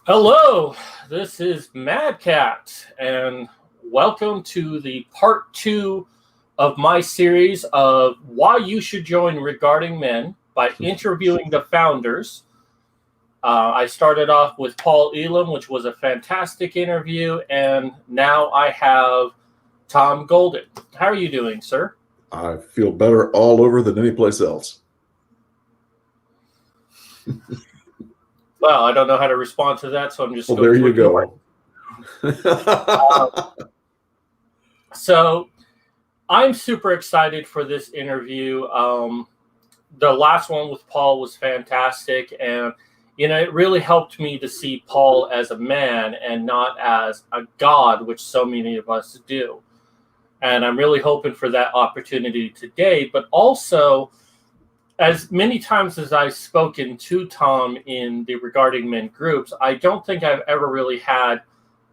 Hello, this is Mad Cat, and welcome to the part two of my series of why you should join Regarding Men by interviewing the founders. I started off with Paul Elam, which was a fantastic interview, and now I have Tom Golden. How are you doing, sir? I feel better all over than any place else. Well, I don't know how to respond to that, so I'm just Well, going there to you ignore go. it. So I'm super excited for this interview. The last one with Paul was fantastic, and it really helped me to see Paul as a man and not as a god, which so many of us do. And I'm really hoping for that opportunity today. But also, as many times as I've spoken to Tom in the Regarding Men groups, I don't think I've ever really had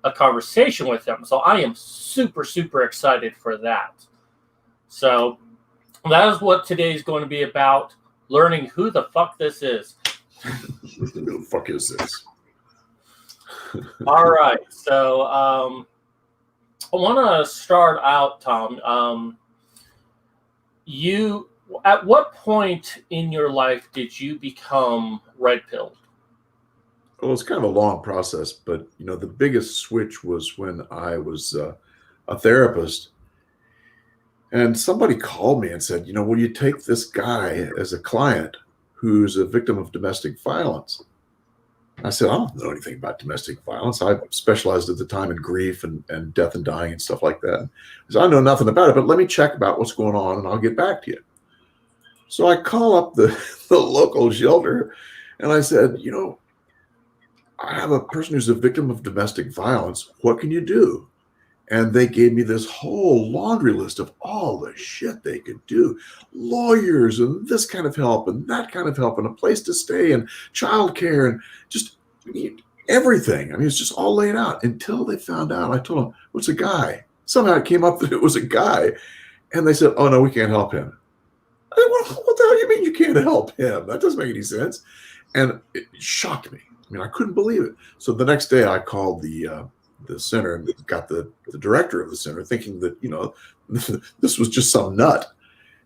a conversation with him. So I am super, super excited for that. So that is what today is going to be about, learning who the fuck this is. Who the fuck is this? All right. So I want to start out, Tom. At what point in your life did you become red-pilled? Well, it's kind of a long process, but the biggest switch was when I was a therapist, and somebody called me and said, will you take this guy as a client who's a victim of domestic violence? I said, I don't know anything about domestic violence. I specialized at the time in grief and death and dying and stuff like that. I said, I know nothing about it, but let me check about what's going on and I'll get back to you. So I call up the local shelter and I said, I have a person who's a victim of domestic violence. What can you do? And they gave me this whole laundry list of all the shit they could do. Lawyers and this kind of help and that kind of help and a place to stay and childcare and just everything. I mean, it's just all laid out until they found out. I told them, well, it's a guy. Somehow it came up that it was a guy. And they said, oh, no, we can't help him. I said, what the hell do you mean you can't help him? That doesn't make any sense. And it shocked me. I mean, I couldn't believe it. So the next day I called the center and got the director of the center thinking that, this was just some nut.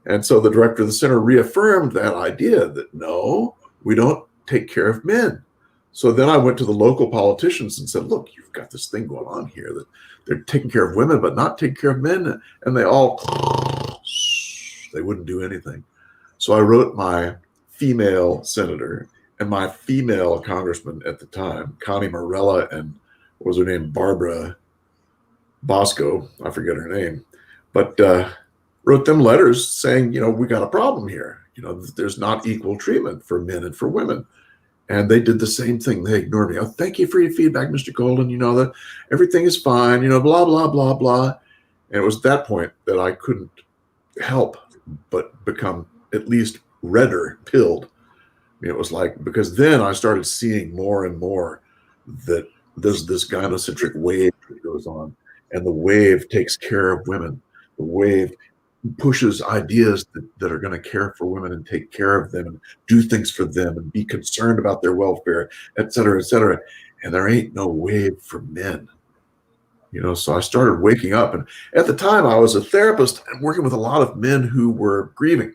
And so the director of the center reaffirmed that idea that, no, we don't take care of men. So then I went to the local politicians and said, look, you've got this thing going on here that they're taking care of women, but not taking care of men. And they wouldn't do anything. So I wrote my female senator and my female congressman at the time, Connie Morella, and what was her name? Barbara Bosco. I forget her name, but wrote them letters saying, we got a problem here. There's not equal treatment for men and for women. And they did the same thing. They ignored me. Oh, thank you for your feedback, Mr. Golden. That everything is fine, blah, blah, blah, blah. And it was at that point that I couldn't help but become at least redder pilled. I mean, it was like, because then I started seeing more and more that there's this gynocentric wave that goes on, and the wave takes care of women. The wave pushes ideas that are going to care for women and take care of them and do things for them and be concerned about their welfare, et cetera, et cetera. And there ain't no wave for men. So I started waking up. And at the time I was a therapist and working with a lot of men who were grieving.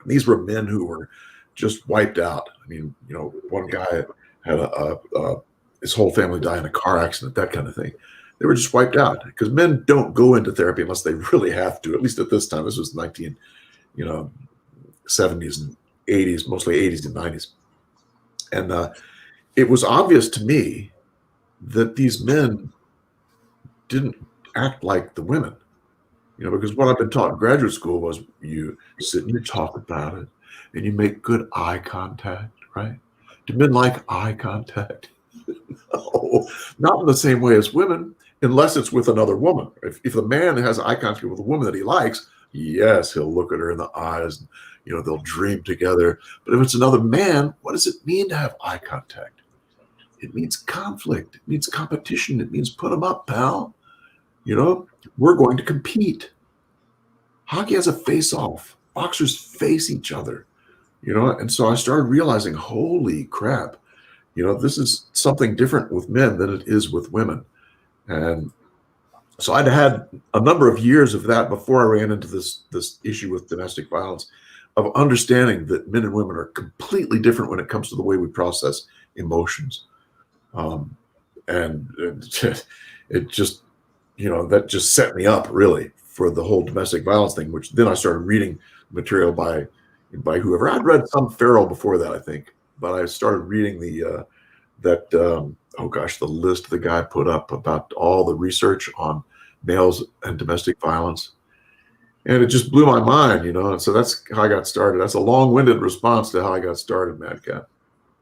These were men who were just wiped out. I mean, one guy had his whole family die in a car accident, that kind of thing. They were just wiped out because men don't go into therapy unless they really have to, at least at this time. This was 70s and 80s, mostly 80s and 90s. And it was obvious to me that these men didn't act like the women, because what I've been taught in graduate school was you sit and you talk about it and you make good eye contact, right? Do men like eye contact? No, not in the same way as women, unless it's with another woman. If the man has eye contact with a woman that he likes, yes, he'll look at her in the eyes and, they'll dream together. But if it's another man, what does it mean to have eye contact? It means conflict. It means competition. It means put them up, pal. We're going to compete. Hockey has a face-off. Boxers face each other, and so I started realizing, holy crap, This is something different with men than it is with women. And so I'd had a number of years of that before I ran into this issue with domestic violence, of understanding that men and women are completely different when it comes to the way we process emotions. And it just, that just set me up really for the whole domestic violence thing, which then I started reading material by whoever. I'd read some Farrell before that, I think, but I started reading the list the guy put up about all the research on males and domestic violence. And it just blew my mind, and so that's how I got started. That's a long-winded response to how I got started, Madcap.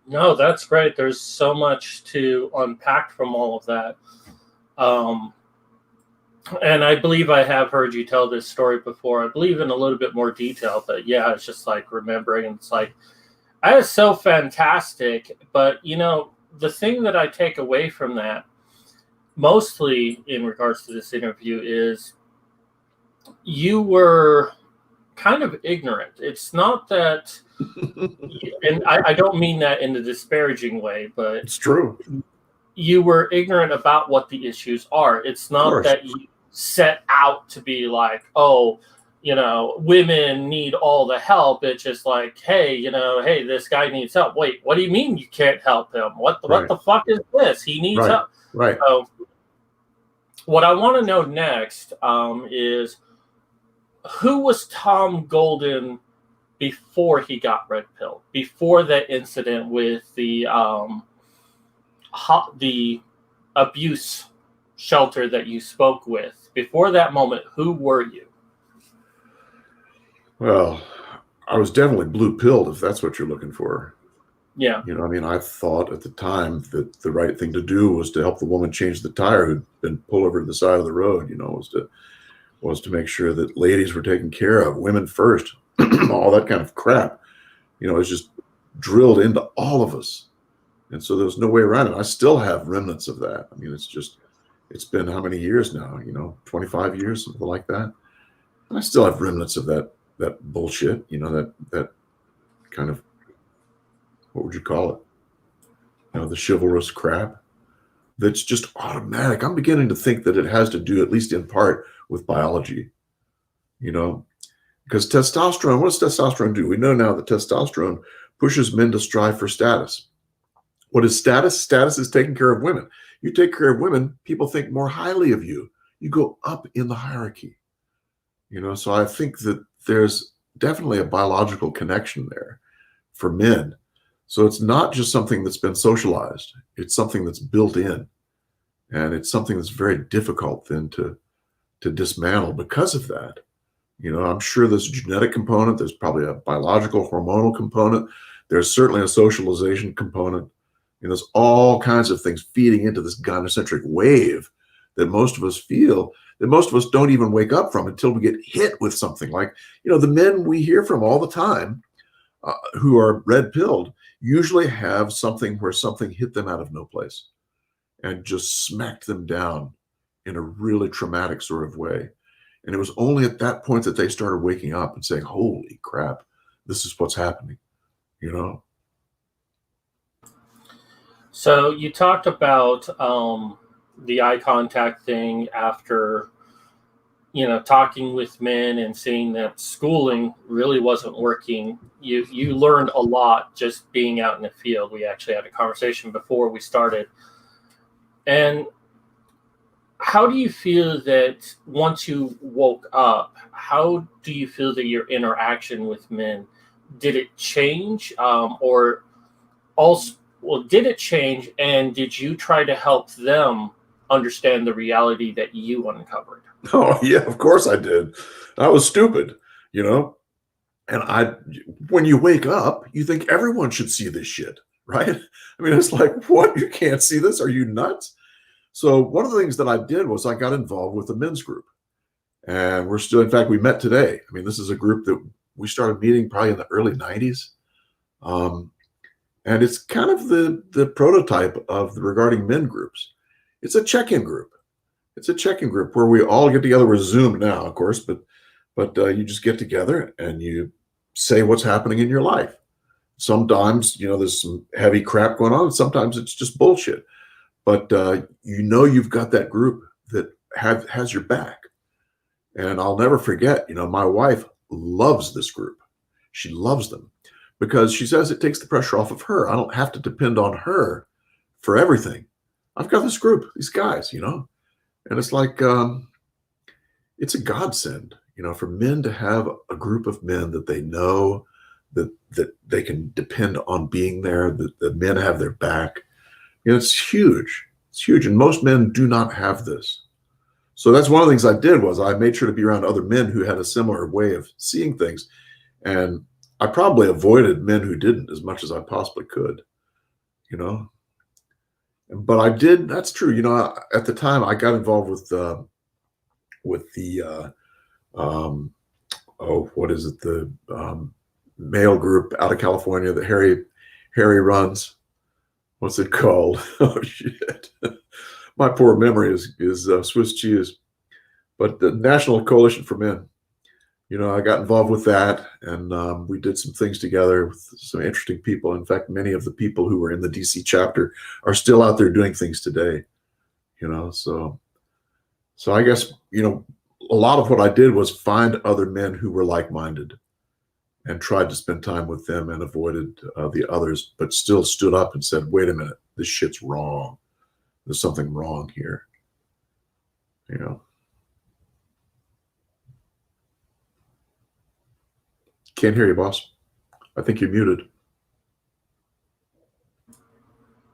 No, that's great. There's so much to unpack from all of that. And I believe I have heard you tell this story before. I believe in a little bit more detail, but yeah, it's just like remembering. It's like, that is so fantastic. But, the thing that I take away from that, mostly in regards to this interview, is you were kind of ignorant. It's not that, and I don't mean that in a disparaging way, but it's true. You were ignorant about what the issues are. It's not that you set out to be like, oh, women need all the help. It's just like, hey, hey, this guy needs help. Wait, what do you mean you can't help him? What the fuck is this? He needs help. Right. So what I want to know next is, who was Tom Golden before he got red pilled? Before that incident with the abuse shelter that you spoke with, before that moment, who were you? Well, I was definitely blue pilled, if that's what you're looking for. Yeah. I thought at the time that the right thing to do was to help the woman change the tire who'd been pulled over to the side of the road, was to make sure that ladies were taken care of, women first, all that kind of crap. It's just drilled into all of us. And so there's no way around it. I still have remnants of that. I mean, it's been how many years now? 25 years, something like that. And I still have remnants of that bullshit, that kind of, what would you call it? The chivalrous crap that's just automatic. I'm beginning to think that it has to do, at least in part, with biology, because testosterone, what does testosterone do? We know now that testosterone pushes men to strive for status. What is status? Status is taking care of women. You take care of women, people think more highly of you. You go up in the hierarchy. So I think that there's definitely a biological connection there for men. So it's not just something that's been socialized. It's something that's built in. And it's something that's very difficult then to dismantle because of that. I'm sure there's a genetic component. There's probably a biological hormonal component. There's certainly a socialization component. There's all kinds of things feeding into this gynocentric wave that most of us feel, that most of us don't even wake up from until we get hit with something like, the men we hear from all the time who are red pilled usually have something where something hit them out of no place and just smacked them down in a really traumatic sort of way. And it was only at that point that they started waking up and saying, holy crap, this is what's happening, So you talked about the eye contact thing after, talking with men and seeing that schooling really wasn't working. You learned a lot just being out in the field. We actually had a conversation before we started. And how do you feel that once you woke up, how do you feel that your interaction with men, did it change? Or also, did it change? And did you try to help them understand the reality that you uncovered? Oh, yeah, of course I did. I was stupid, and when you wake up, you think everyone should see this shit, right? I mean, it's like, what? You can't see this? Are you nuts? So one of the things that I did was I got involved with the men's group, and we're still, in fact, we met today. I mean, this is a group that we started meeting probably in the early 90s. And it's kind of the prototype of the Regarding Men groups. It's a check-in group. It's a check-in group where we all get together. We're Zoom now, of course, but you just get together and you say what's happening in your life. Sometimes, there's some heavy crap going on. Sometimes it's just bullshit. But you've got that group that has your back. And I'll never forget, my wife loves this group. She loves them because she says it takes the pressure off of her. I don't have to depend on her for everything. I've got this group, these guys, and it's like, it's a godsend, for men to have a group of men that they know that they can depend on being there, that the men have their back. It's huge. It's huge. And most men do not have this. So that's one of the things I did was I made sure to be around other men who had a similar way of seeing things. And I probably avoided men who didn't as much as I possibly could, But I did. That's true. At the time I got involved with the what is it? The male group out of California that Harry runs. What's it called? Oh shit! My poor memory is Swiss cheese. But the National Coalition for Men. I got involved with that, and we did some things together with some interesting people. In fact, many of the people who were in the DC chapter are still out there doing things today. So I guess a lot of what I did was find other men who were like-minded and tried to spend time with them and avoided the others, but still stood up and said, wait a minute, this shit's wrong. There's something wrong here. Can't hear you, boss. I think you're muted.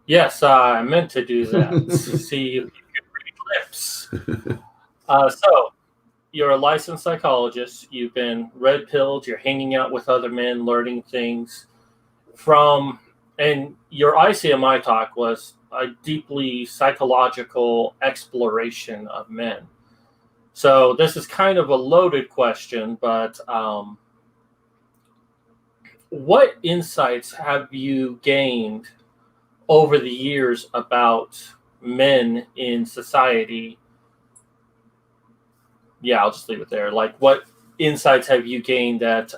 Yes, I meant to do that. See if you can read lips. So, you're a licensed psychologist. You've been red-pilled. You're hanging out with other men, learning things and your ICMI talk was a deeply psychological exploration of men. So this is kind of a loaded question, but what insights have you gained over the years about men in society? Yeah, I'll just leave it there. Like, what insights have you gained that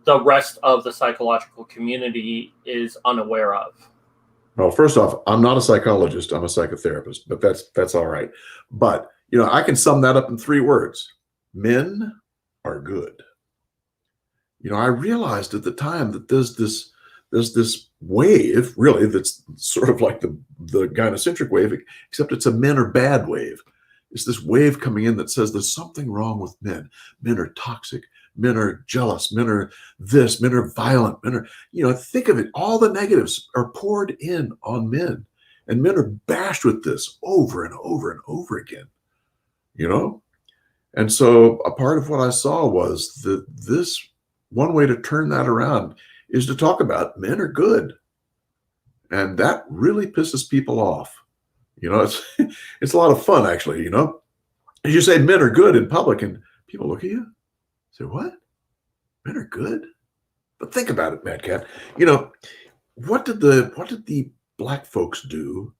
the rest of the psychological community is unaware of? Well, first off, I'm not a psychologist. I'm a psychotherapist, but that's all right. But, I can sum that up in 3 words. Men are good. I realized at the time that there's this wave, really, that's sort of like the gynocentric wave, except it's a men are bad wave. It's this wave coming in that says there's something wrong with men. Men are toxic. Men are jealous. Men are this. Men are violent. Men are, think of it. All the negatives are poured in on men. And men are bashed with this over and over and over again. And so a part of what I saw was that this one way to turn that around is to talk about men are good. And that really pisses people off. It's a lot of fun, actually, As you say men are good in public and people look at you, say, what? Men are good? But think about it, Mad Cat. What did the black folks do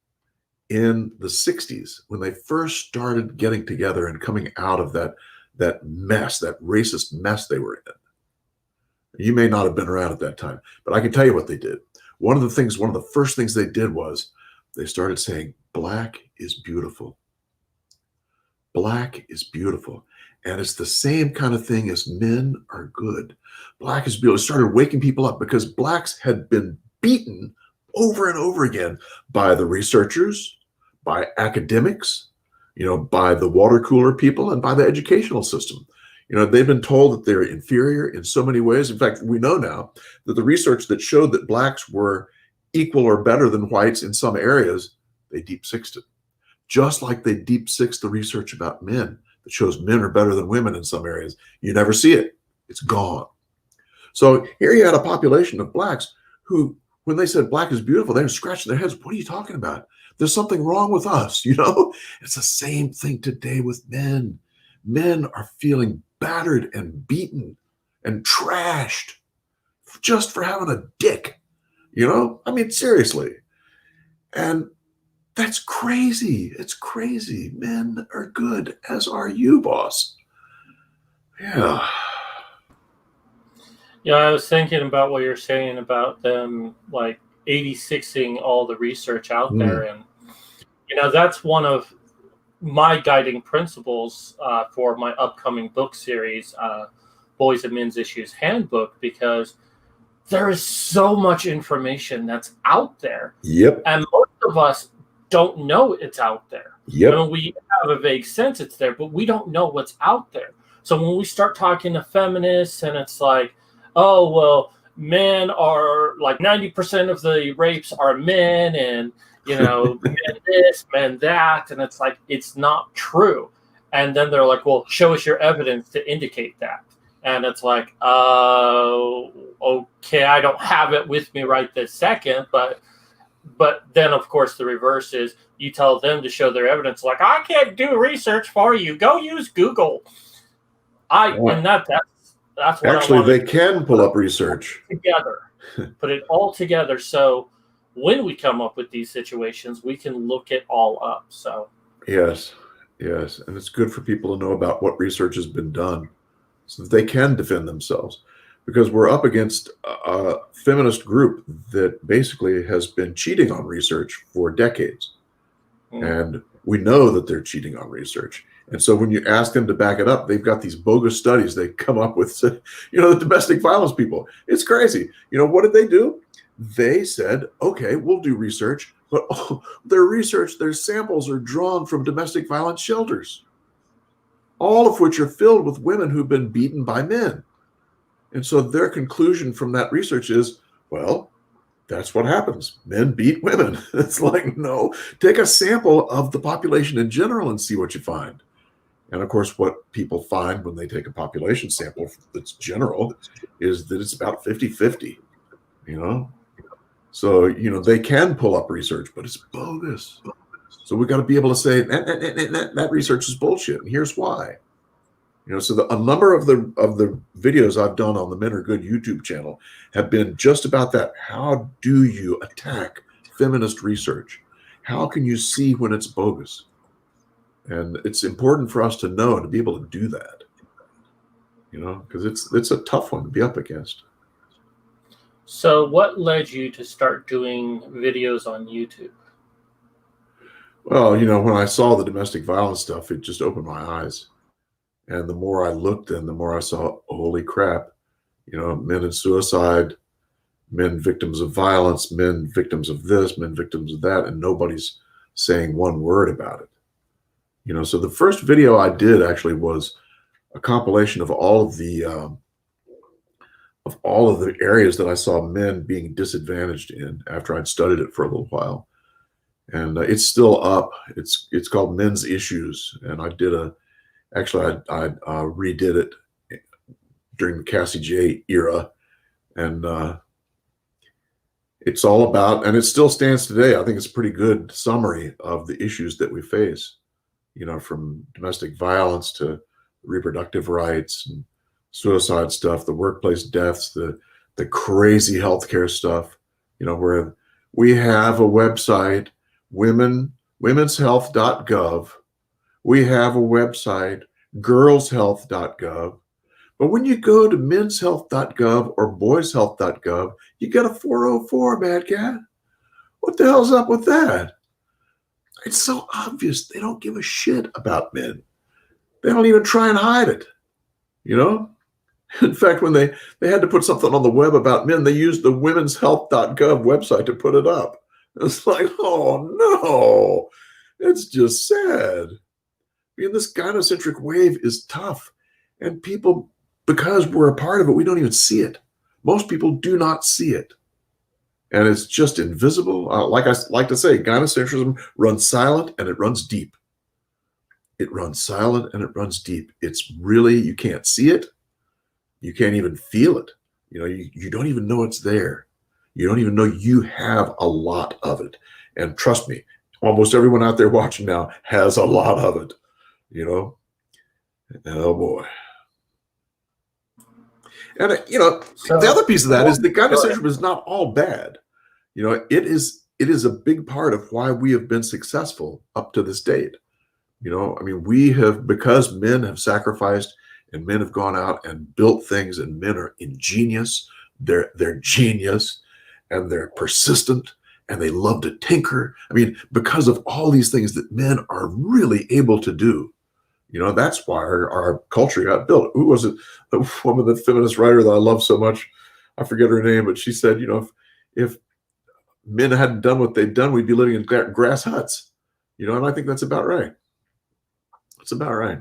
in the 60s when they first started getting together and coming out of that mess, that racist mess they were in? You may not have been around at that time, but I can tell you what they did. One of the first things they did was they started saying, black is beautiful. Black is beautiful. And it's the same kind of thing as men are good. Black is beautiful. It started waking people up because blacks had been beaten over and over again by the researchers, by academics, by the water cooler people, and by the educational system. They've been told that they're inferior in so many ways. In fact, we know now that the research that showed that blacks were equal or better than whites in some areas, they deep-sixed it. Just like they deep-sixed the research about men that shows men are better than women in some areas. You never see it. It's gone. So here you had a population of blacks who, when they said black is beautiful, they were scratching their heads. What are you talking about? There's something wrong with us, It's the same thing today with men. Men are feeling battered and beaten and trashed just for having a dick, seriously. And that's crazy. It's crazy. Men are good, as are you, boss. Yeah. Yeah, I was thinking about what you're saying about them like 86ing all the research out there. Mm. And, that's one of my guiding principles for my upcoming book series, Boys and Men's Issues Handbook, because there is so much information that's out there. Yep. And most of us don't know it's out there. I Yep. mean, we have a vague sense it's there, but we don't know what's out there. So when we start talking to feminists and it's like, oh, well, men are like 90% of the rapes are men, and, men this, men that. And it's like, it's not true. And then they're like, well, show us your evidence to indicate that. And it's like, okay, I don't have it with me right this second, but then of course the reverse is you tell them to show their evidence. Like, I can't do research for you. Go use Google. Yeah. And that's what I Actually, want they to can pull up research. together, put it all together. So when we come up with these situations, we can look it all up. So Yes. Yes. And it's good for people to know about what research has been done so that they can defend themselves. Because we're up against a feminist group that basically has been cheating on research for decades. And we know that they're cheating on research. And so when you ask them to back it up, they've got these bogus studies they come up with. The domestic violence people. It's crazy. What did they do? They said, okay, we'll do research, but their samples are drawn from domestic violence shelters, all of which are filled with women who've been beaten by men. And so their conclusion from that research is, well, that's what happens. Men beat women. It's like, no, take a sample of the population in general and see what you find. And of course, what people find when they take a population sample that's general is that it's about 50-50, So, they can pull up research, but it's bogus. So we got to be able to say that research is bullshit, and here's why. So a number of the videos I've done on the Men Are Good YouTube channel have been just about that. How do you attack feminist research? How can you see when it's bogus? And it's important for us to know and to be able to do that. Because it's a tough one to be up against. So what led you to start doing videos on YouTube? Well, when I saw the domestic violence stuff, it just opened my eyes. And the more I looked and the more I saw, holy crap, men in suicide, men victims of violence, men victims of this, men victims of that, and nobody's saying one word about it. So the first video I did actually was a compilation of all of the areas that I saw men being disadvantaged in after I'd studied it for a little while. And it's still up. It's called Men's Issues, and I redid it during the Cassie J era, and it's all about, and it still stands today. I think it's a pretty good summary of the issues that we face, from domestic violence to reproductive rights and suicide stuff, the workplace deaths, the crazy healthcare stuff, where we have a website, womenshealth.gov. We have a website, girlshealth.gov. But when you go to menshealth.gov or boyshealth.gov, you get a 404, bad cat. What the hell's up with that? It's so obvious. They don't give a shit about men. They don't even try and hide it. In fact, when they had to put something on the web about men, they used the womenshealth.gov website to put it up. It's like, oh no, it's just sad. This gynocentric wave is tough. And people, because we're a part of it, we don't even see it. Most people do not see it. And it's just invisible. Like I like to say, gynocentrism runs silent and it runs deep. It runs silent and it runs deep. It's really, you can't see it. You can't even feel it. You don't even know it's there. You don't even know you have a lot of it. And trust me, almost everyone out there watching now has a lot of it. Oh boy. And the other piece of that is the gynocentrism is not all bad. It is a big part of why we have been successful up to this date. We have, because men have sacrificed and men have gone out and built things, and men are ingenious. They're genius, and they're persistent, and they love to tinker. I mean, because of all these things that men are really able to do. That's why our culture got built. Who was it? The woman, the feminist writer that I love so much, I forget her name, but she said, if men hadn't done what they've done, we'd be living in grass huts. And I think that's about right. That's about right.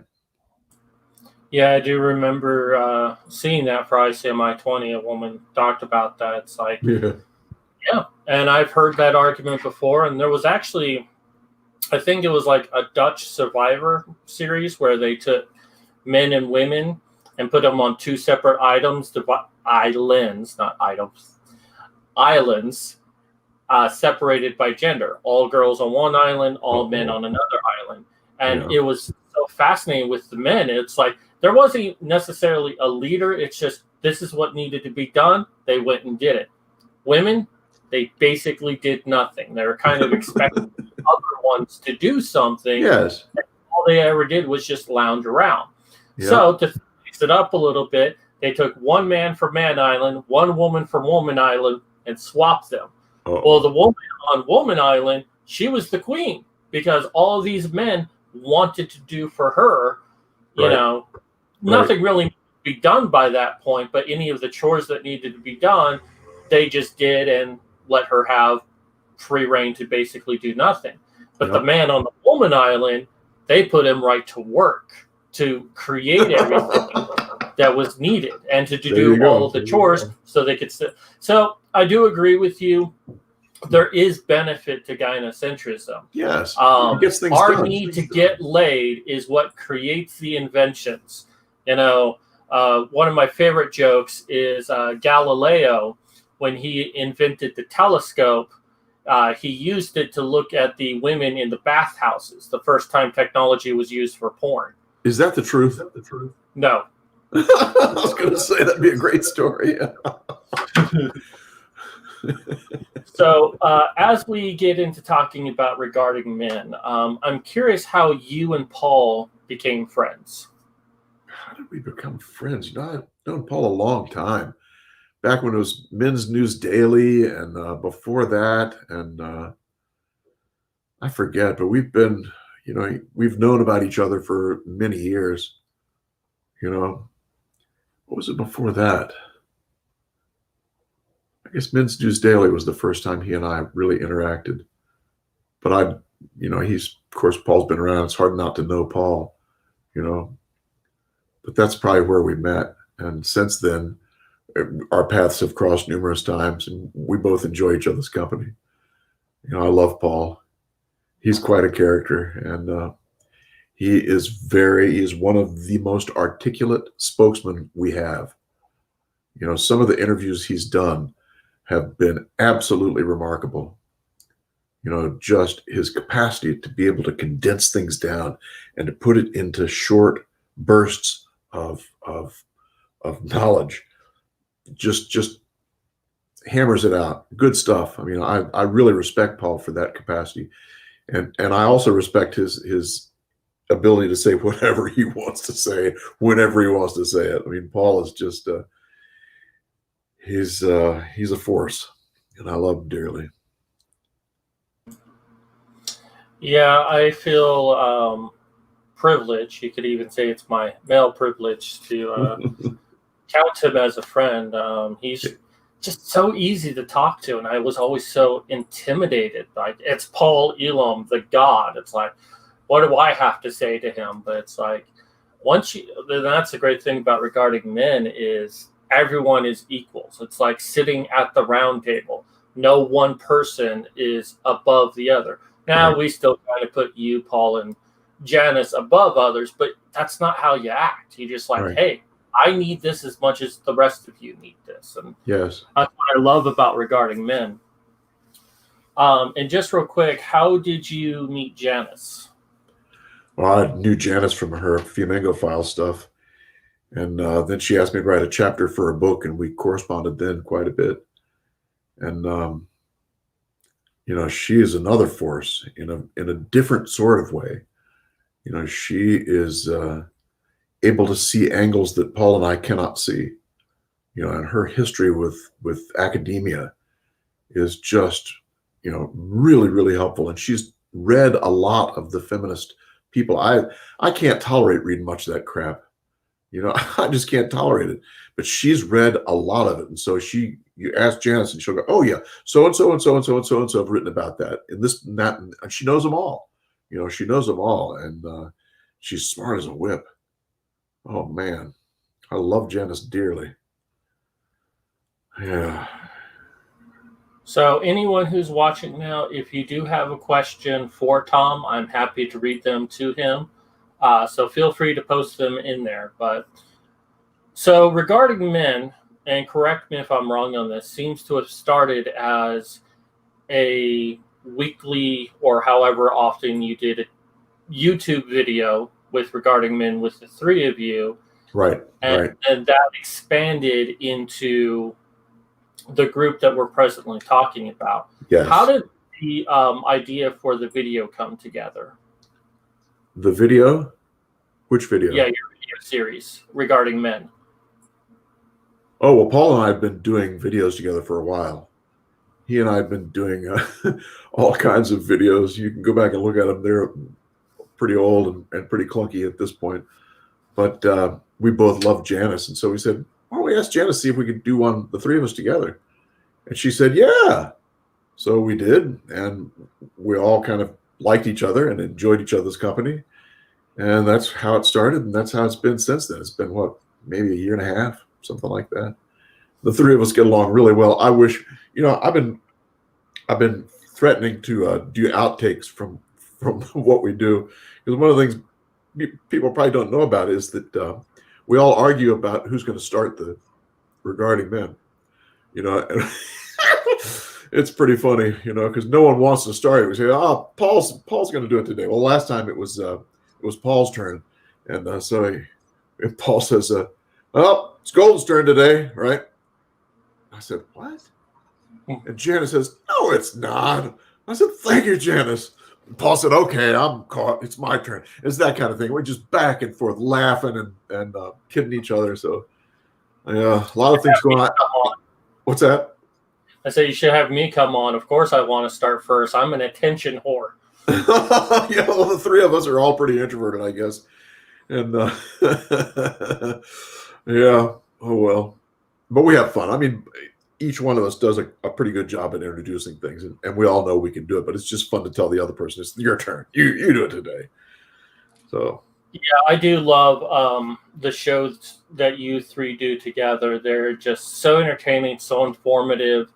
Yeah, I do remember seeing that for ICMI 20. A woman talked about that. It's like, yeah. And I've heard that argument before. And there was actually, I think it was like a Dutch Survivor series where they took men and women and put them on two separate islands, not items, islands, separated by gender. All girls on one island, all men on another island. And it was so fascinating with the men. It's like there wasn't necessarily a leader. It's just this is what needed to be done. They went and did it. Women, they basically did nothing. They were kind of expecting other ones to do something. Yes. And all they ever did was just lounge around. Yeah. So to fix it up a little bit, they took one man from Man Island, one woman from Woman Island, and swapped them. Well, the woman on Woman Island, she was the queen because all of these men wanted to do for her, nothing really needed to be done by that point, but any of the chores that needed to be done, they just did and let her have free reign to basically do nothing. But the man on the Woman Island, they put him right to work to create everything that was needed and to do all of the chores so they could sit. So I do agree with you. There is benefit to gynocentrism. Yes. Our need to get laid is what creates the inventions. One of my favorite jokes is Galileo, when he invented the telescope, he used it to look at the women in the bathhouses, the first time technology was used for porn. Is that the truth? No. I was going to say that'd be a great story. So as we get into talking about regarding men, I'm curious how you and Paul became friends. How did we become friends? I've known Paul a long time. Back when it was Men's News Daily and before that. And I forget, but we've been, we've known about each other for many years. What was it before that? I guess Men's News Daily was the first time he and I really interacted. But of course, Paul's been around. It's hard not to know Paul, But that's probably where we met. And since then, our paths have crossed numerous times, and we both enjoy each other's company. I love Paul. He's quite a character, and he is one of the most articulate spokesmen we have. Some of the interviews he's done have been absolutely remarkable. Just his capacity to be able to condense things down and to put it into short bursts of knowledge. Just hammers it out. Good stuff. I mean, I really respect Paul for that capacity. And I also respect his ability to say whatever he wants to say, whenever he wants to say it. I mean, Paul is just he's a force, and I love him dearly. Yeah, I feel privileged. You could even say it's my male privilege to count him as a friend. He's just so easy to talk to, and I was always so intimidated. Like, it's Paul Elam, the God. It's like, what do I have to say to him? But it's like, that's the great thing about regarding men is everyone is equals. It's like sitting at the round table. No one person is above the other. Now we still kind of put you, Paul, and Janice above others, but that's not how you act. You just like, hey, I need this as much as the rest of you need this. And yes, that's what I love about regarding men. And just real quick, how did you meet Janice? Well, I knew Janice from her Flamingo File stuff. And then she asked me to write a chapter for a book, and we corresponded then quite a bit. And, she is another force in a different sort of way. She is able to see angles that Paul and I cannot see. And her history with academia is just, really, really helpful. And she's read a lot of the feminist people. I can't tolerate reading much of that crap. I just can't tolerate it. But she's read a lot of it. And so you ask Janice and she'll go, oh yeah, so and so and so and so and so and so have written about that and this and that. And she knows them all. She knows them all. And she's smart as a whip. Oh man, I love Janice dearly. Yeah. So anyone who's watching now, if you do have a question for Tom, I'm happy to read them to him. So feel free to post them in there. But so regarding men, and correct me if I'm wrong on this, seems to have started as a weekly or however often you did a YouTube video with regarding men with the three of you. Right. And that expanded into the group that we're presently talking about. Yes. How did the idea for the video come together? The video? Which video? Yeah, your video series regarding men. Oh, well, Paul and I have been doing videos together for a while. He and I have been doing all kinds of videos. You can go back and look at them. They're pretty old and pretty clunky at this point. But we both love Janice. And so we said, why don't we ask Janice to see if we could do one, the three of us together? And she said, yeah. So we did. And we all kind of liked each other and enjoyed each other's company. And that's how it started. And that's how it's been since then. It's been, maybe a year and a half, something like that. The three of us get along really well. I wish, I've been threatening to do outtakes from what we do. Because one of the things people probably don't know about is that we all argue about who's going to start the regarding men. And it's pretty funny, because no one wants to start it. We say, "Oh, Paul's going to do it today." Well, last time it was Paul's turn, and so Paul says, "Well, it's Golden's turn today, right?" I said, "What?" And Janice says, "No, it's not." I said, "Thank you, Janice." Paul said, "Okay, I'm caught. It's my turn." It's that kind of thing. We're just back and forth laughing and kidding each other. So, yeah, a lot of things going on. What's that? I say you should have me come on. Of course, I want to start first. I'm an attention whore. Yeah, well, the three of us are all pretty introverted, I guess. And yeah, oh well. But we have fun. I mean, each one of us does a pretty good job at introducing things, and we all know we can do it, but it's just fun to tell the other person, it's your turn. You do it today. So yeah, I do love the shows that you three do together. They're just so entertaining, so informative.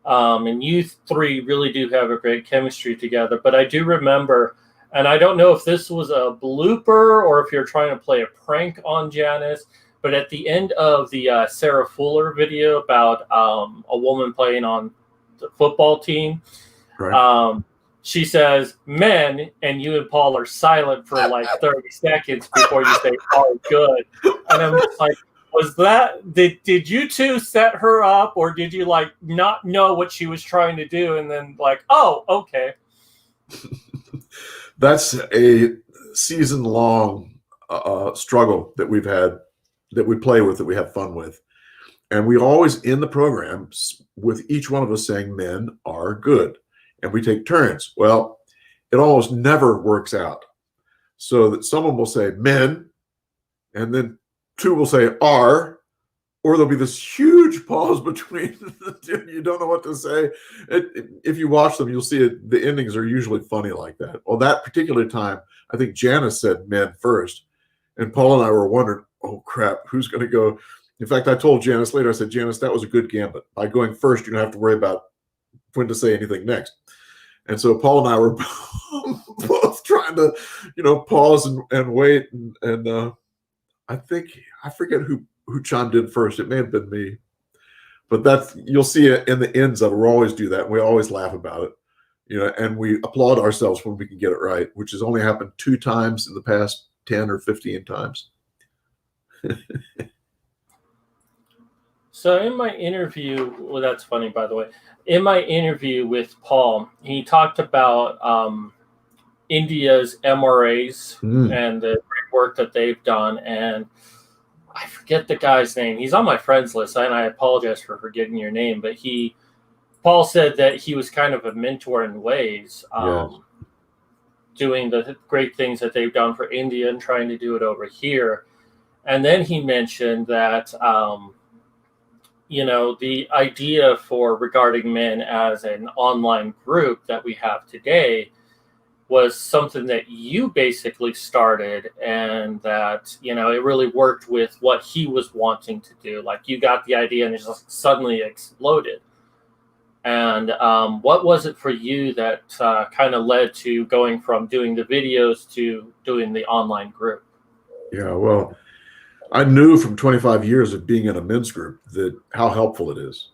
And you three really do have a great chemistry together. But I do remember, and I don't know if this was a blooper or if you're trying to play a prank on Janice, but at the end of the Sarah Fuller video about a woman playing on the football team, right. She says men, and you and Paul are silent for like 30 seconds before you say, "Oh, good." And I'm just like, was that, did you two set her up, or did you like not know what she was trying to do and then like, oh, okay. That's a season-long struggle that we've had, that we play with, that we have fun with. And we always end the programs with each one of us saying men are good. And we take turns. Well, it almost never works out. So that someone will say men, and then two will say are, or there'll be this huge pause between the two. You don't know what to say. If you watch them, you'll see it. The endings are usually funny like that. Well, that particular time, I think Janice said men first. And Paul and I were wondering, oh, crap, who's going to go? In fact, I told Janice later, I said, Janice, that was a good gambit. By going first, you don't have to worry about when to say anything next. And so Paul and I were both trying to, pause and wait. And I think, I forget who chimed in first. It may have been me. But you'll see it in the ends of it. We always do that. And we always laugh about it, and we applaud ourselves when we can get it right, which has only happened 2 times in the past 10 or 15 times. So in my interview, well, that's funny, by the way. In my interview with Paul, he talked about India's MRAs and the work that they've done. And I forget the guy's name. He's on my friends list, and I apologize for forgetting your name, but Paul said that he was kind of a mentor in ways, Yes. doing the great things that they've done for India and trying to do it over here. And then he mentioned that, the idea for Regarding Men as an online group that we have today was something that you basically started, and that, it really worked with what he was wanting to do. Like, you got the idea and it just suddenly exploded. And what was it for you that kind of led to going from doing the videos to doing the online group? Yeah, well, I knew from 25 years of being in a men's group that how helpful it is.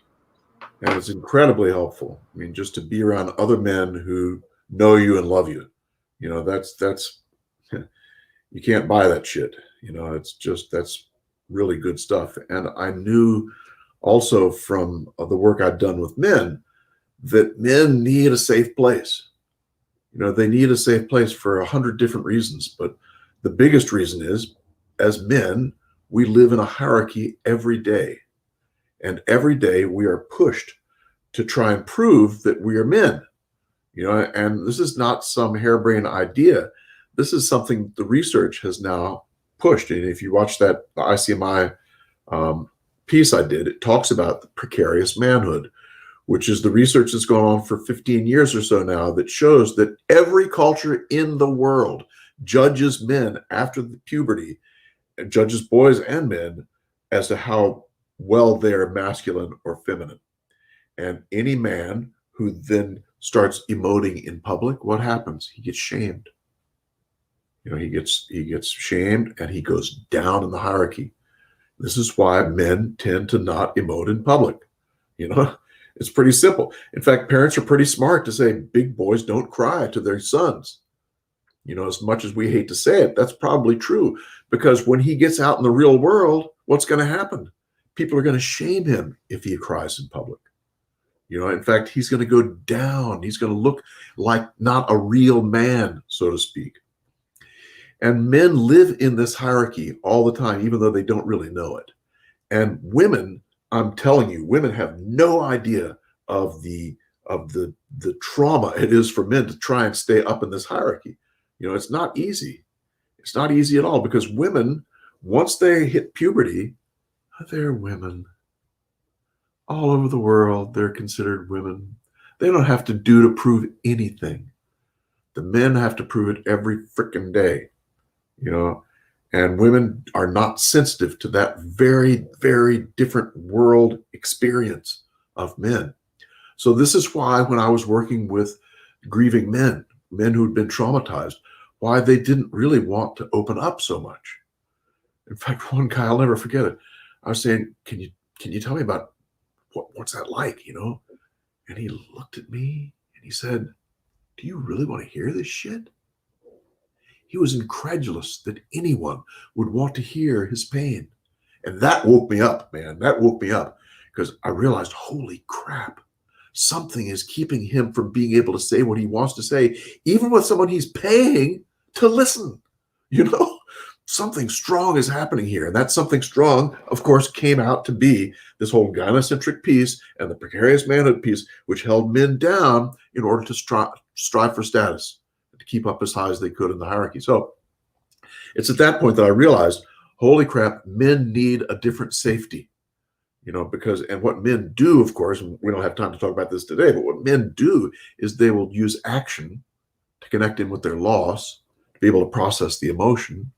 And it's incredibly helpful. I mean, just to be around other men who know you and love you. That's you can't buy that shit. That's really good stuff. And I knew also from the work I'd done with men that men need a safe place. They need a safe place for 100 different reasons. But the biggest reason is, as men, we live in a hierarchy every day. And every day we are pushed to try and prove that we are men. And this is not some harebrained idea. This is something the research has now pushed. And if you watch that ICMI piece I did, it talks about the precarious manhood, which is the research that's gone on for 15 years or so now, that shows that every culture in the world judges men after the puberty, and judges boys and men as to how well they're masculine or feminine. And any man who then starts emoting in public, what happens? He gets shamed. He gets shamed, and he goes down in the hierarchy. This is why men tend to not emote in public. It's pretty simple. In fact, parents are pretty smart to say big boys don't cry to their sons. As much as we hate to say it, that's probably true, because when he gets out in the real world, what's going to happen? People are going to shame him if he cries in public. In fact, he's going to go down. He's going to look like not a real man, so to speak. And men live in this hierarchy all the time, even though they don't really know it. And women, I'm telling you, women have no idea of the trauma it is for men to try and stay up in this hierarchy. It's not easy. It's not easy at all, because women, once they hit puberty, they're women. All over the world, they're considered women. They don't have to do to prove anything. The men have to prove it every freaking day, and women are not sensitive to that very, very different world experience of men. So this is why when I was working with grieving men who'd been traumatized, why they didn't really want to open up so much. In fact, one guy, I'll never forget it. I was saying, can you tell me about what's that like, And he looked at me and he said, "Do you really want to hear this shit?" He was incredulous that anyone would want to hear his pain. And that woke me up, man. That woke me up, because I realized, holy crap, something is keeping him from being able to say what he wants to say, even with someone he's paying to listen. Something strong is happening here. And that something strong, of course, came out to be this whole gynocentric piece and the precarious manhood piece, which held men down in order to strive for status, to keep up as high as they could in the hierarchy. So it's at that point that I realized, holy crap, men need a different safety. And what men do, of course, and we don't have time to talk about this today, but what men do is they will use action to connect in with their loss, to be able to process the emotion,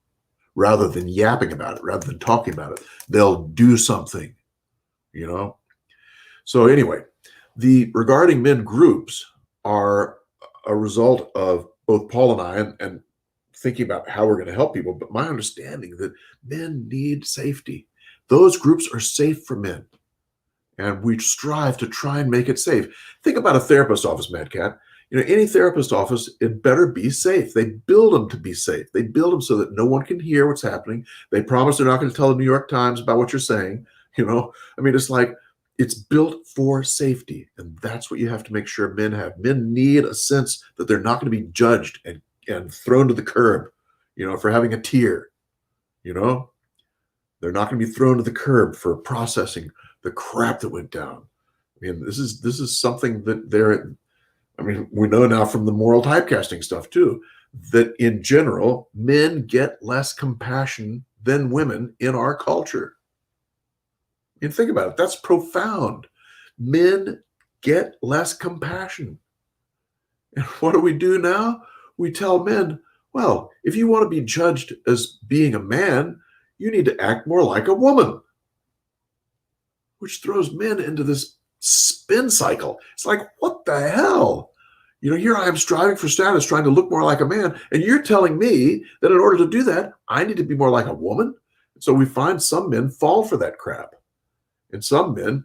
rather than yapping about it, rather than talking about it. They'll do something, So anyway, the Regarding Men groups are a result of both Paul and I, and thinking about how we're going to help people, but my understanding that men need safety. Those groups are safe for men, and we strive to try and make it safe. Think about a therapist office, Mad Cat. Any therapist office, it better be safe. They build them to be safe. They build them so that no one can hear what's happening. They promise they're not going to tell the New York Times about what you're saying. It's like, it's built for safety. And that's what you have to make sure men have. Men need a sense that they're not going to be judged and thrown to the curb, for having a tear. They're not going to be thrown to the curb for processing the crap that went down. This is something that we know now from the moral typecasting stuff too, that in general, men get less compassion than women in our culture. Think about it. That's profound. Men get less compassion. And what do we do now? We tell men, well, if you want to be judged as being a man, you need to act more like a woman, which throws men into this spin cycle. It's like, what the hell? Here I am striving for status, trying to look more like a man, and you're telling me that in order to do that, I need to be more like a woman? So we find some men fall for that crap. And some men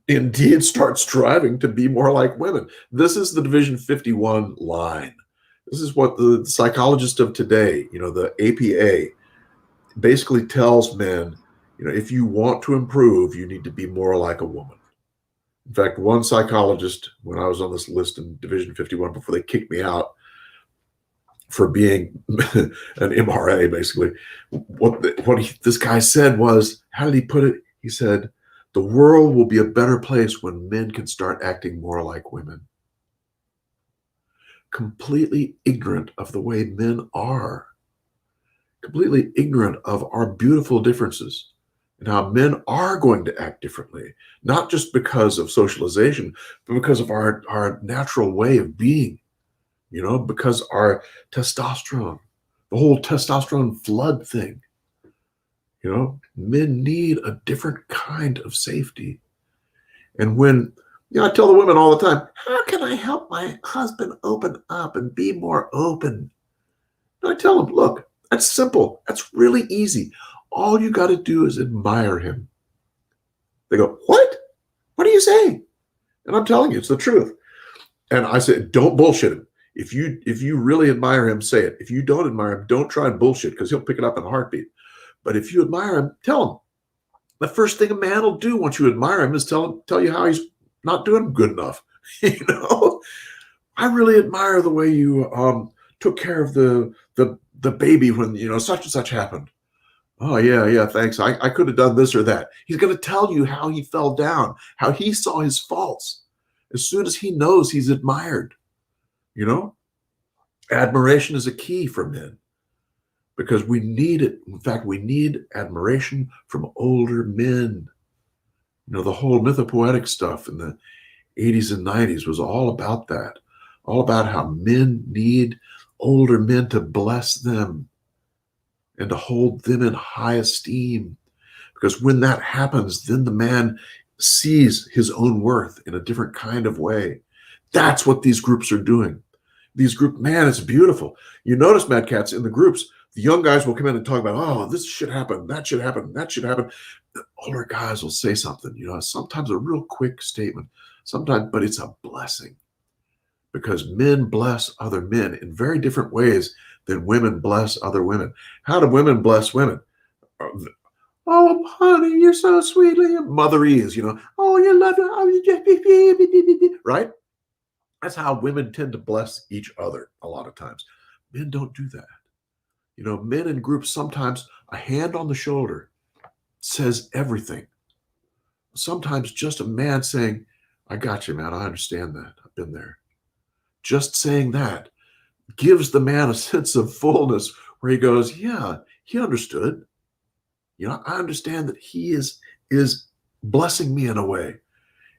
indeed start striving to be more like women. This is the Division 51 line. This is what the psychologist of today, the APA, basically tells men, if you want to improve, you need to be more like a woman. In fact, one psychologist, when I was on this list in Division 51, before they kicked me out for being an MRA, basically, this guy said was, how did he put it? He said, the world will be a better place when men can start acting more like women. Completely ignorant of the way men are. Completely ignorant of our beautiful differences and how men are going to act differently, not just because of socialization, but because of our natural way of being, because our testosterone, the whole testosterone flood thing. Men need a different kind of safety. And when, I tell the women all the time, how can I help my husband open up and be more open? And I tell them, look, that's simple. That's really easy. All you got to do is admire him. They go, what? What are you saying? And I'm telling you, it's the truth. And I say, don't bullshit him. If you really admire him, say it. If you don't admire him, don't try and bullshit, because he'll pick it up in a heartbeat. But if you admire him, tell him. The first thing a man will do once you admire him is tell you how he's not doing good enough. I really admire the way you took care of the baby when such and such happened. Oh yeah, thanks. I could have done this or that. He's going to tell you how he fell down, how he saw his faults. As soon as he knows he's admired, admiration is a key for men. Because we need it. In fact, we need admiration from older men. The whole mythopoetic stuff in the 80s and 90s was all about that. All about how men need older men to bless them and to hold them in high esteem. Because when that happens, then the man sees his own worth in a different kind of way. That's what these groups are doing. Man, it's beautiful. You notice, Mad Cats, in the groups, the young guys will come in and talk about, oh, this should happen, that should happen, that should happen. The older guys will say something, sometimes a real quick statement, sometimes, but it's a blessing. Because men bless other men in very different ways than women bless other women. How do women bless women? Oh, honey, you're so sweet. Motherese, oh, you love it. Right? That's how women tend to bless each other a lot of times. Men don't do that. Men in groups, sometimes a hand on the shoulder says everything. Sometimes just a man saying, I got you, man. I understand that. I've been there. Just saying that gives the man a sense of fullness where he goes, yeah, he understood. I understand that he is blessing me in a way.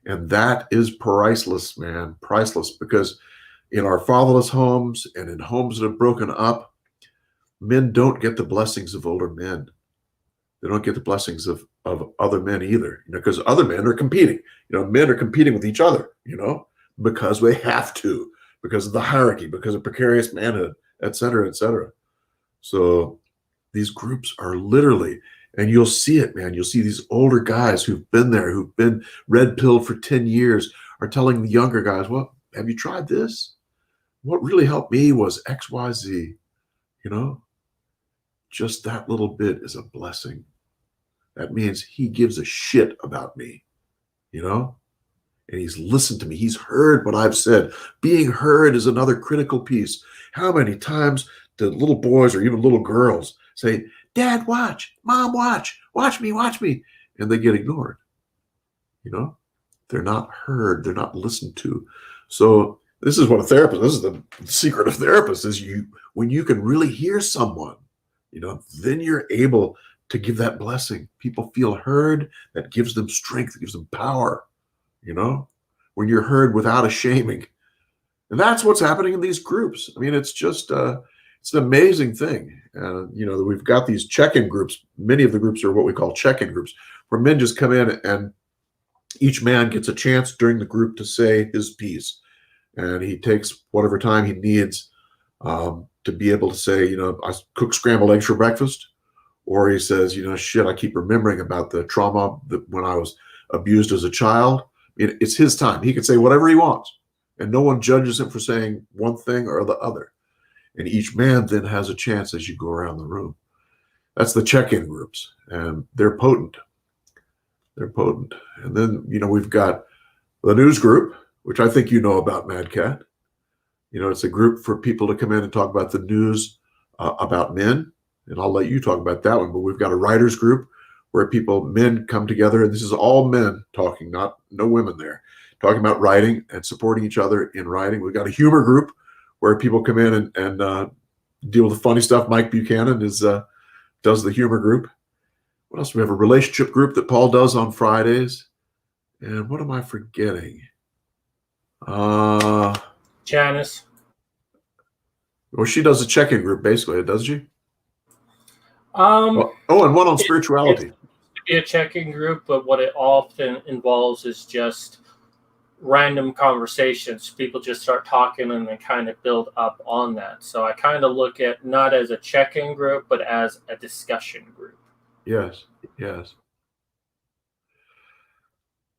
And that is priceless, man. Priceless. Because in our fatherless homes and in homes that have broken up, men don't get the blessings of older men. They don't get the blessings of other men either, because other men are competing. Men are competing with each other, because they have to, because of the hierarchy, because of precarious manhood, et cetera, et cetera. So these groups are literally, and you'll see it, man. You'll see these older guys who've been there, who've been red-pilled for 10 years, are telling the younger guys, well, have you tried this? What really helped me was X, Y, Z, Just that little bit is a blessing. That means he gives a shit about me, and he's listened to me. He's heard what I've said. Being heard is another critical piece. How many times to little boys or even little girls say, Dad, watch, Mom, watch me, and they get ignored. They're not heard, they're not listened to. So this is the secret of therapists is when you can really hear someone, then you're able to give that blessing. People feel heard, that gives them strength, gives them power, when you're heard without a shaming. And that's what's happening in these groups. I mean, it's just, it's an amazing thing. We've got these check-in groups. Many of the groups are what we call check-in groups, where men just come in and each man gets a chance during the group to say his piece. And he takes whatever time he needs to be able to say, I cook scrambled eggs for breakfast. Or he says, shit, I keep remembering about the trauma that when I was abused as a child. It's his time. He can say whatever he wants. And no one judges him for saying one thing or the other. And each man then has a chance as you go around the room. That's the check-in groups. And they're potent. They're potent. And then, we've got the news group, which I think you know about, Mad Cat. It's a group for people to come in and talk about the news about men. And I'll let you talk about that one. But we've got a writers group where men come together. And this is all men talking, no women there, talking about writing and supporting each other in writing. We've got a humor group where people come in and deal with the funny stuff. Mike Buchanan does the humor group. What else? We have a relationship group that Paul does on Fridays. And what am I forgetting? Janice. Well, she does a check-in group, basically, doesn't she? And one on spirituality. It's be a check-in group, but what it often involves is just random conversations. People just start talking and they kind of build up on that. So I kind of look at not as a check-in group, but as a discussion group. Yes.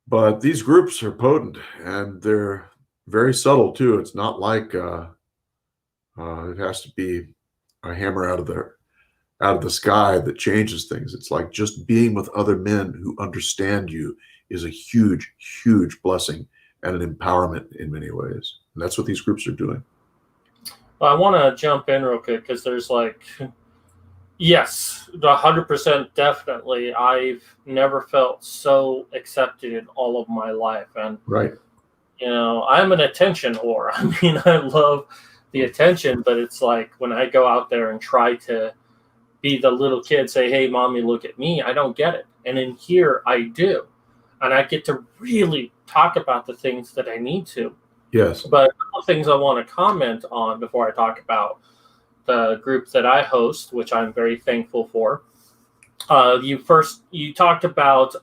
But these groups are potent and they're very subtle too. It's not like it has to be a hammer out of the sky that changes things. It's like just being with other men who understand you is a huge, huge blessing and an empowerment in many ways. And that's what these groups are doing. Well, I want to jump in real quick because there's yes, 100% definitely. I've never felt so accepted in all of my life. And, right. I'm an attention whore. I mean, I love the attention, but it's like when I go out there and try to be the little kid, say, hey, mommy, look at me, I don't get it. And in here, I do. And I get to really talk about the things that I need to. Yes. But a couple of things I want to comment on before I talk about the group that I host, which I'm very thankful for. You talked about,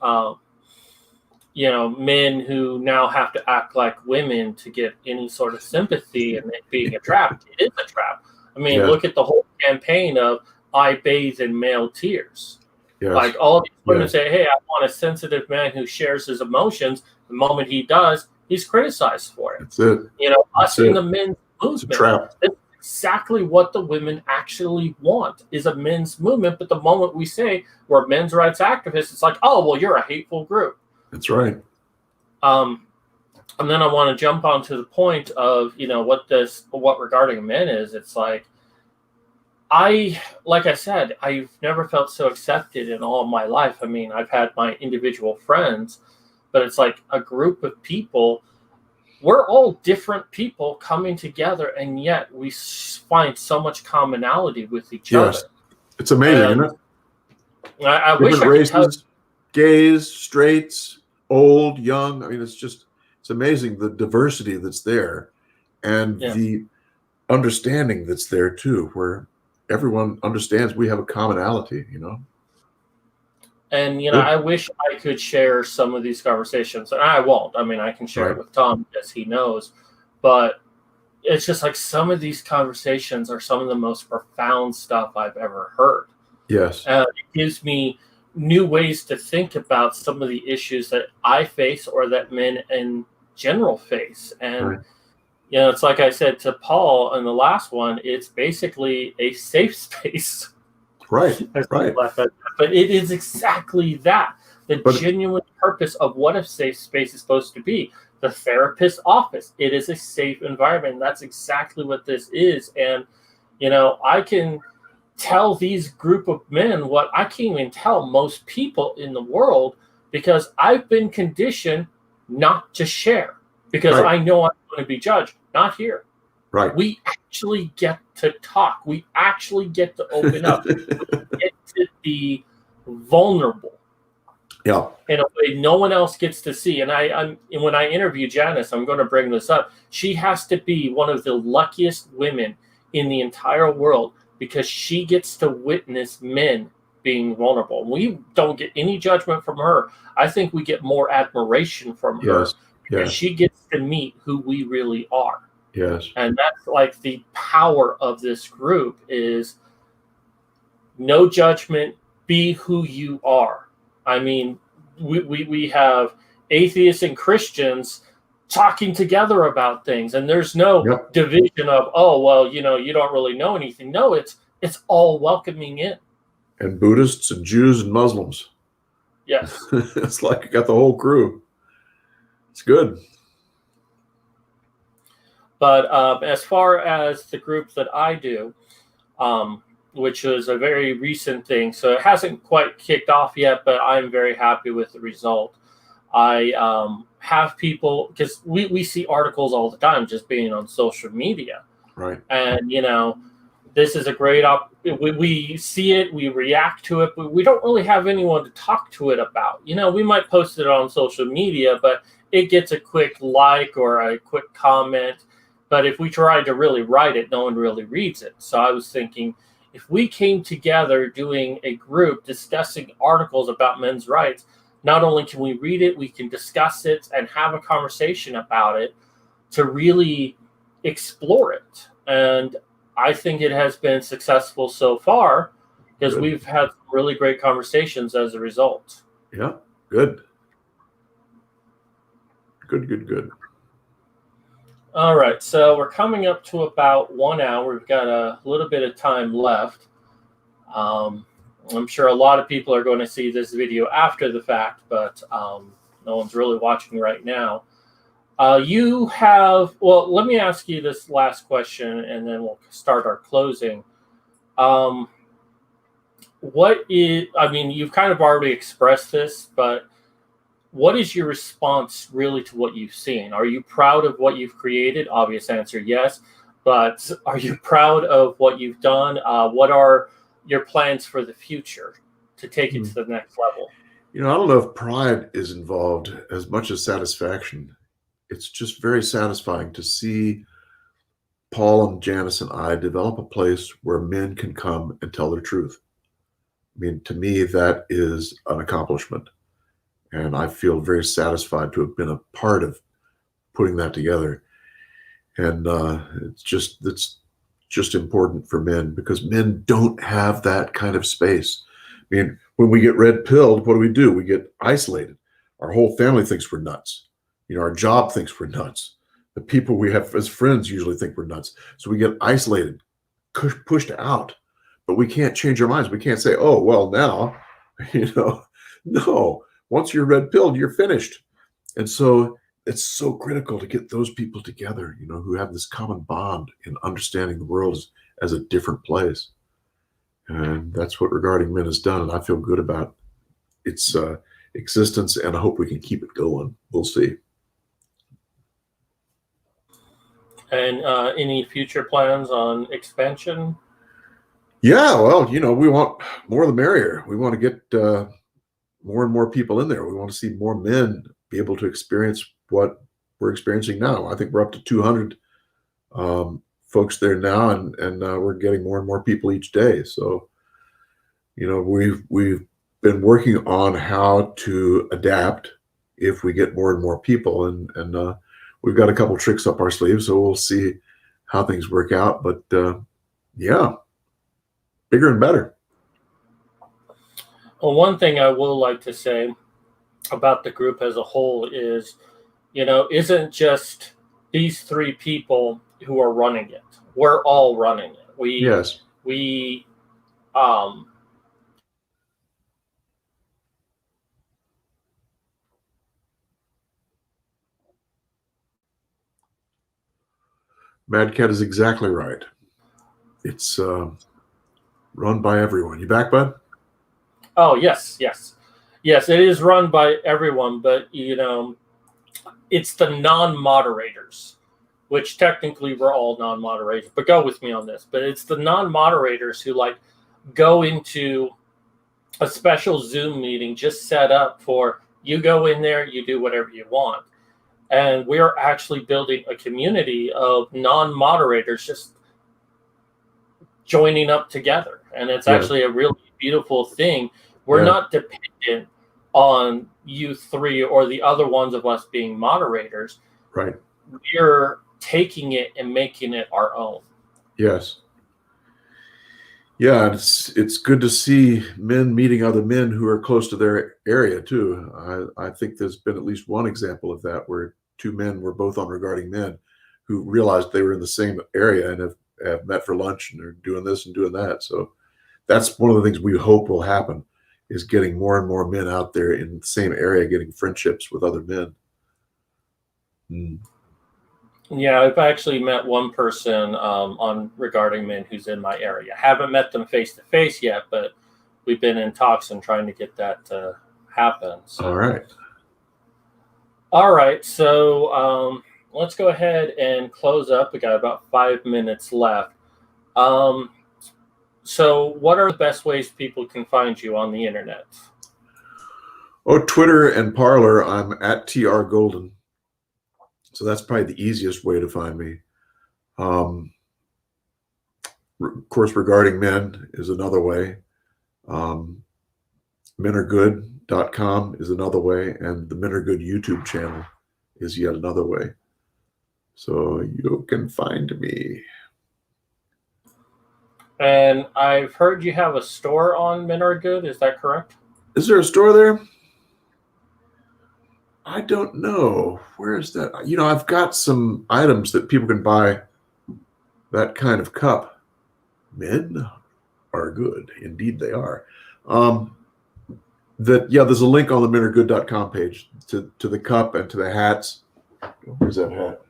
men who now have to act like women to get any sort of sympathy and it being a trap. It is a trap. I mean, Look at the whole campaign of I bathe in male tears. Yes. Like all these women say, hey, I want a sensitive man who shares his emotions. The moment he does, he's criticized for it. That's it. Us in the men's movement. It's a trap. It's exactly what the women actually want is a men's movement. But the moment we say we're men's rights activists, it's like, oh, well, you're a hateful group. That's right. And then I want to jump onto the point of, what regarding men is. It's like I said, I've never felt so accepted in all of my life. I mean, I've had my individual friends, but it's like a group of people. We're all different people coming together, and yet we find so much commonality with each other. It's amazing, isn't it? I wish I could tell. Gays, straights, old, young. I mean, it's amazing the diversity that's there and the understanding that's there too, where everyone understands we have a commonality, And, I wish I could share some of these conversations, and I won't. I mean, I can share it with Tom as he knows, but it's just like some of these conversations are some of the most profound stuff I've ever heard. Yes. It gives me new ways to think about some of the issues that I face or that men in general face. And, it's like I said to Paul in the last one, it's basically a safe space. Right. But it is exactly that. The genuine purpose of what a safe space is supposed to be. The therapist's office. It is a safe environment. And that's exactly what this is. And, I can tell these group of men what I can't even tell most people in the world, because I've been conditioned not to share, because Right. I know I'm going to be judged. Not here. Right. We actually get to talk. We actually get to open up. We get to be vulnerable Yeah. in a way no one else gets to see. And when I interview Janice, I'm going to bring this up. She has to be one of the luckiest women in the entire world, because she gets to witness men being vulnerable. We don't get any judgment from her. I think we get more admiration from her, Yes. because Yes. she gets to meet who we really are. Yes. And that's like the power of this group is no judgment, be who you are. I mean, we have atheists and Christians talking together about things, and there's no Yep. division of, oh, well, you don't really know anything. No, it's all welcoming in. And Buddhists and Jews and Muslims. Yes. It's like you got the whole crew. It's good. But as far as the group that I do, which is a very recent thing, so it hasn't quite kicked off yet, but I'm very happy with the result. I have people, because we see articles all the time just being on social media. Right. And, this is a great we see it, we react to it, but we don't really have anyone to talk to it about. We might post it on social media, but it gets a quick like or a quick comment. But if we tried to really write it, no one really reads it. So I was thinking, if we came together doing a group discussing articles about men's rights, not only can we read it, we can discuss it and have a conversation about it to really explore it. And I think it has been successful so far, because Good. we've had really great conversations as a result. Yeah. Good. Good. All right, so we're coming up to about 1 hour. We've got a little bit of time left. I'm sure a lot of people are going to see this video after the fact, but no one's really watching right now. Let me ask you this last question, and then we'll start our closing. You've kind of already expressed this, but what is your response really to what you've seen? Are you proud of what you've created? Obvious answer, yes. But are you proud of what you've done? What are your plans for the future to take it to the next level? I don't know if pride is involved as much as satisfaction. It's just very satisfying to see Paul and Janice and I develop a place where men can come and tell their truth. I mean, to me, that is an accomplishment. And I feel very satisfied to have been a part of putting that together. And it's just important for men, because men don't have that kind of space. I mean, when we get red pilled, what do? We get isolated. Our whole family thinks we're nuts. Our job thinks we're nuts. The people we have as friends usually think we're nuts. So we get isolated, pushed out. But we can't change our minds. We can't say, oh, well, now, no. Once you're red pilled, you're finished. And so it's so critical to get those people together, who have this common bond in understanding the world as a different place. And that's what Regarding Men has done. And I feel good about its existence, and I hope we can keep it going. We'll see. And any future plans on expansion? Yeah, well, we want more the merrier. We want to get more and more people in there. We want to see more men be able to experience what we're experiencing now. I think we're up to 200 folks there now, and we're getting more and more people each day. So, we've been working on how to adapt if we get more and more people, and we've got a couple tricks up our sleeves. So we'll see how things work out. But yeah, bigger and better. Well, one thing I will like to say about the group as a whole is, isn't just these three people who are running it. We're all running it. Yes. Mad Cat is exactly right. it's run by everyone. You back, bud? Oh, yes, yes. Yes, it is run by everyone, but it's the non-moderators, which technically we're all non-moderators, but go with me on this. But it's the non-moderators who like go into a special Zoom meeting just set up for you go in there, you do whatever you want. And we're actually building a community of non-moderators just joining up together. And it's actually a really beautiful thing. We're not dependent on you three or the other ones of us being moderators. Right. We're taking it and making it our own. Yes. Yeah, it's good to see men meeting other men who are close to their area too. I think there's been at least one example of that where two men were both on Regarding Men who realized they were in the same area and have met for lunch and are doing this and doing that. So that's one of the things we hope will happen, is getting more and more men out there in the same area, getting friendships with other men. Yeah, I've actually met one person on Regarding Men who's in my area. Haven't met them face to face yet, but we've been in talks and trying to get that to happen. So. All right. So let's go ahead and close up. We got about 5 minutes left. So what are the best ways people can find you on the internet? Oh, Twitter and Parler, I'm at TR Golden. So that's probably the easiest way to find me. Of course, Regarding Men is another way. menaregood.com is another way. And the Men Are Good YouTube channel is yet another way. So you can find me. And I've heard you have a store on Men Are Good. Is that correct? Is there a store there? I don't know. Where is that? I've got some items that people can buy that kind of cup. Men are good. Indeed, they are. There's a link on the menaregood.com page to the cup and to the hats. Where's that hat?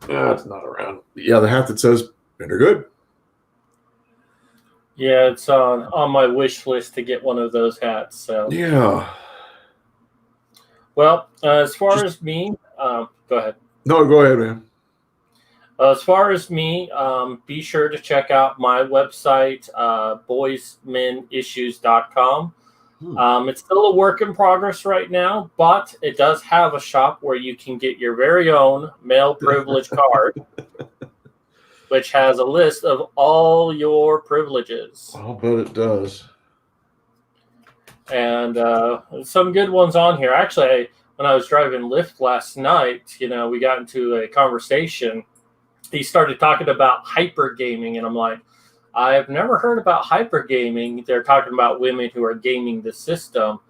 It's not around. Yeah, the hat that says Men Are Good. Yeah, it's on my wish list to get one of those hats. So yeah. Well, as far as me, go ahead. No, go ahead, man. As far as me, be sure to check out my website, boysmenissues.com. It's still a work in progress right now, but it does have a shop where you can get your very own male privilege card, which has a list of all your privileges. I'll bet it does. And some good ones on here. Actually, when I was driving Lyft last night, we got into a conversation. He started talking about hyper gaming, and I'm like, I've never heard about hyper gaming. They're talking about women who are gaming the system.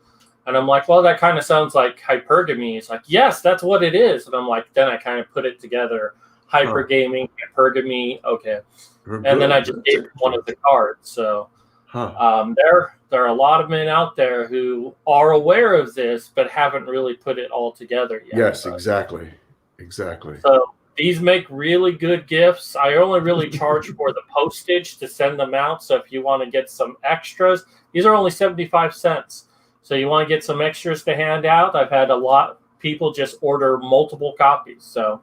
And I'm like, well, that kind of sounds like hypergamy. He's like, yes, that's what it is. And I'm like, then I kind of put it together. Hyper gaming, hypergamy, okay. And then I just gave him one of the cards. So there are a lot of men out there who are aware of this, but haven't really put it all together yet. Yes, exactly. So these make really good gifts. I only really charge for the postage to send them out. So if you want to get some extras, these are only 75 cents. So you want to get some extras to hand out. I've had a lot of people just order multiple copies. So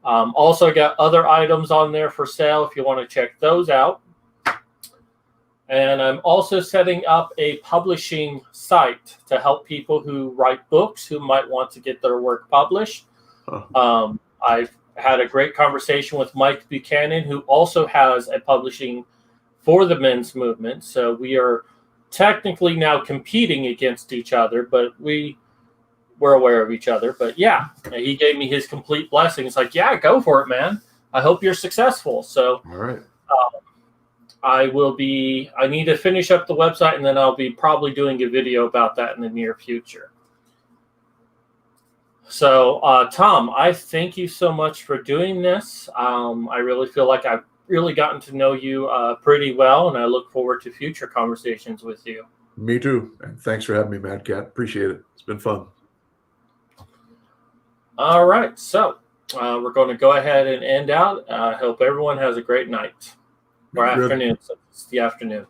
also got other items on there for sale if you want to check those out. And I'm also setting up a publishing site to help people who write books who might want to get their work published. I've had a great conversation with Mike Buchanan, who also has a publishing for the men's movement. So we are technically now competing against each other, but we're aware of each other. But yeah, he gave me his complete blessing. It's like, yeah, go for it, man. I hope you're successful. So all right. I need to finish up the website, and then I'll be probably doing a video about that in the near future. So, Tom, I thank you so much for doing this. I really feel like I've really gotten to know you pretty well, and I look forward to future conversations with you. Me too. And thanks for having me, Mad Cat. Appreciate it. It's been fun. All right. So we're going to go ahead and end out. I hope everyone has a great night or afternoon. So it's the afternoon.